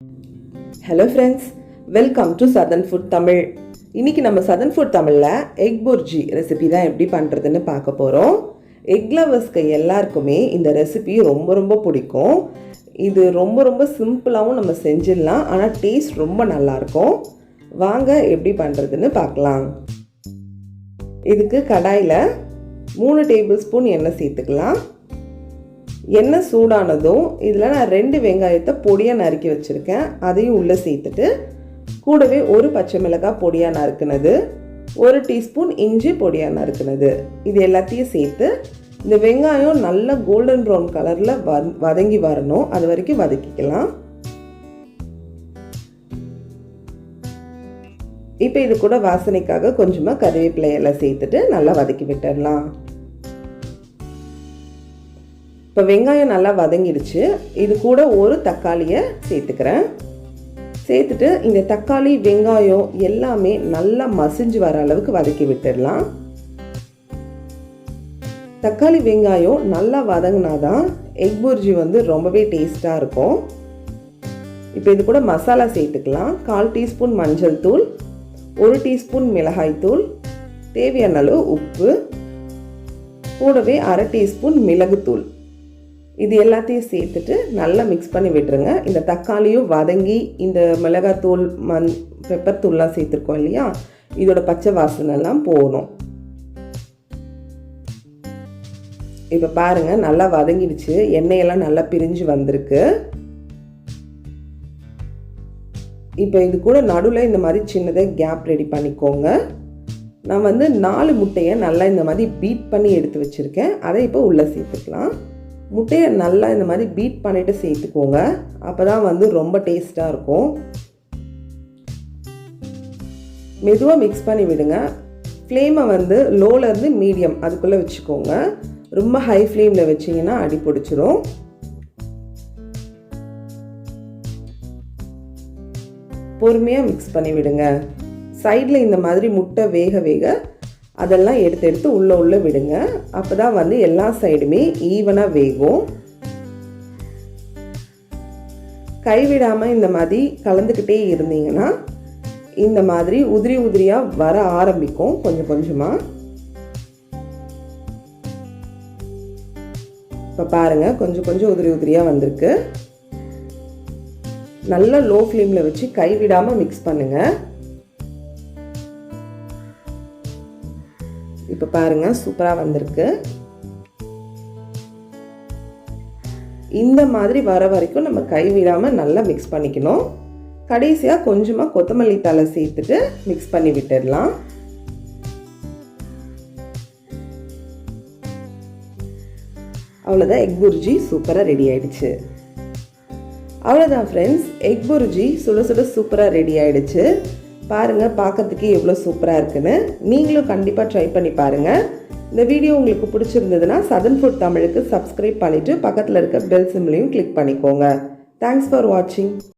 Hello friends, welcome to Southern Food Tamil. இன்னைக்கு நம்ம Southern Food Tamilல egg Bhurji recipe தான் எப்படி பண்றதுன்னு பார்க்க போறோம். Egg lovers-க்கு எல்லாருக்குமே இந்த ரெசிபி ரொம்ப பிடிக்கும். இது ரொம்ப சிம்பிளாவும் நம்ம செஞ்சிடலாம். ஆனா டேஸ்ட் ரொம்ப நல்லா இருக்கும். வாங்க எப்படி பண்றதுன்னு பார்க்கலாம். இதுக்கு கடாயில 3 டேபிள்ஸ்பூன் எண்ணெய் சேர்த்துக்கலாம். எண்ணெய் சூடானதும் இதில் நான் 2 வெங்காயத்தை பொடியாக நறுக்கி வச்சுருக்கேன். அதையும் உள்ளே சேர்த்துட்டு கூடவே ஒரு பச்சை மிளகாய் பொடியாக நறுக்குனது, 1 டீஸ்பூன் இஞ்சி பொடியாக நறுக்குனது, இது எல்லாத்தையும் சேர்த்து இந்த வெங்காயம் நல்லா கோல்டன் ப்ரௌன் கலரில் வதங்கி வரணும். அது வரைக்கும் வதக்கிக்கலாம். இப்போ இது கூட வாசனைக்காக கொஞ்சமாக கறிவேப்பிலை எல்லாம் சேர்த்துட்டு நல்லா வதக்கி விட்டுடலாம். இப்போ வெங்காயம் நல்லா வதங்கிடுச்சு. இது கூட ஒரு தக்காளியை சேர்த்துக்கிறேன். சேர்த்துட்டு இந்த தக்காளி வெங்காயம் எல்லாமே நல்லா மசிஞ்சு வர அளவுக்கு வதக்கி விட்டுடலாம். தக்காளி வெங்காயம் நல்லா வதங்கினாதான் எக் புர்ஜி ரொம்பவே டேஸ்டாக இருக்கும். இப்போ இது கூட மசாலா சேர்த்துக்கலாம். 1/4 டீஸ்பூன் மஞ்சள் தூள், 1 டீஸ்பூன் மிளகாய் தூள், தேவையான அளவு உப்பு, கூடவே 1/2 டீஸ்பூன் மிளகுத்தூள், இது எல்லாத்தையும் சேர்த்துட்டு நல்லா மிக்ஸ் பண்ணி விட்டுருங்க. இந்த தக்காளியும் வதங்கி இந்த மிளகாத்தூள் பெப்பர் தூள்லாம் சேர்த்துருக்கோம் இல்லையா, இதோட பச்சை வாசனைலாம் போகணும். இப்போ பாருங்க நல்லா வதங்கிடுச்சு. எண்ணெயெல்லாம் நல்லா பிரிஞ்சு வந்திருக்கு. இப்போ இது கூட நடுவில் இந்த மாதிரி சின்னதாக கேப் ரெடி பண்ணிக்கோங்க. நான் 4 முட்டையை நல்லா இந்த மாதிரி பீட் பண்ணி எடுத்து வச்சுருக்கேன். அதை இப்போ உள்ளே சேர்த்துக்கலாம். முட்டையை நல்லா இந்த மாதிரி பீட் பண்ணிவிட்டு சேர்த்துக்கோங்க. அப்போ தான் ரொம்ப டேஸ்ட்டாக இருக்கும். மெதுவாக மிக்ஸ் பண்ணி விடுங்க. ஃப்ளேமை லோலேருந்து மீடியம் அதுக்குள்ளே வச்சுக்கோங்க. ரொம்ப ஹை ஃப்ளேமில் வச்சிங்கன்னா அடி பிடிச்சிரும். பொறுமையாக மிக்ஸ் பண்ணி விடுங்க. சைடில் இந்த மாதிரி முட்டை வேக அதெல்லாம் எடுத்து உள்ளே விடுங்க. அப்போ தான் எல்லா சைடுமே ஈவனாக வேகும். கைவிடாமல் இந்த மாதிரி கலந்துக்கிட்டே இருந்தீங்கன்னா இந்த மாதிரி உதிரியாக வர ஆரம்பிக்கும் கொஞ்சமாக. இப்போ பாருங்கள் கொஞ்சம் உதிரியாக வந்திருக்கு. நல்லா லோ ஃப்ளேமில் வச்சு கைவிடாமல் மிக்ஸ் பண்ணுங்கள். இப்போ பாருங்கள் சூப்பராக வந்திருக்கு. இந்த மாதிரி வர வரைக்கும் நம்ம கைவிடாமல் நல்லா மிக்ஸ் பண்ணிக்கணும். கடைசியாக கொஞ்சமாக கொத்தமல்லி தழை சேர்த்துட்டு மிக்ஸ் பண்ணி விட்டுடலாம். அவ்வளோதான், எக் புர்ஜி சூப்பராக ரெடி ஆயிடுச்சு. அவ்வளோதான் ஃப்ரெண்ட்ஸ், எக் புர்ஜி சுட சூப்பராக ரெடி ஆயிடுச்சு. பாருங்கள் பார்க்கறதுக்கு எவ்வளோ சூப்பராக இருக்குன்னு. நீங்களும் கண்டிப்பாக ட்ரை பண்ணி பாருங்கள். இந்த வீடியோ உங்களுக்கு பிடிச்சிருந்ததுன்னா சதர்ன் ஃபுட் தமிழுக்கு சப்ஸ்கிரைப் பண்ணிவிட்டு பக்கத்தில் இருக்க பெல் சிம்பிளையும் கிளிக் பண்ணிக்கோங்க. தேங்க்ஸ் ஃபார் வாட்சிங்.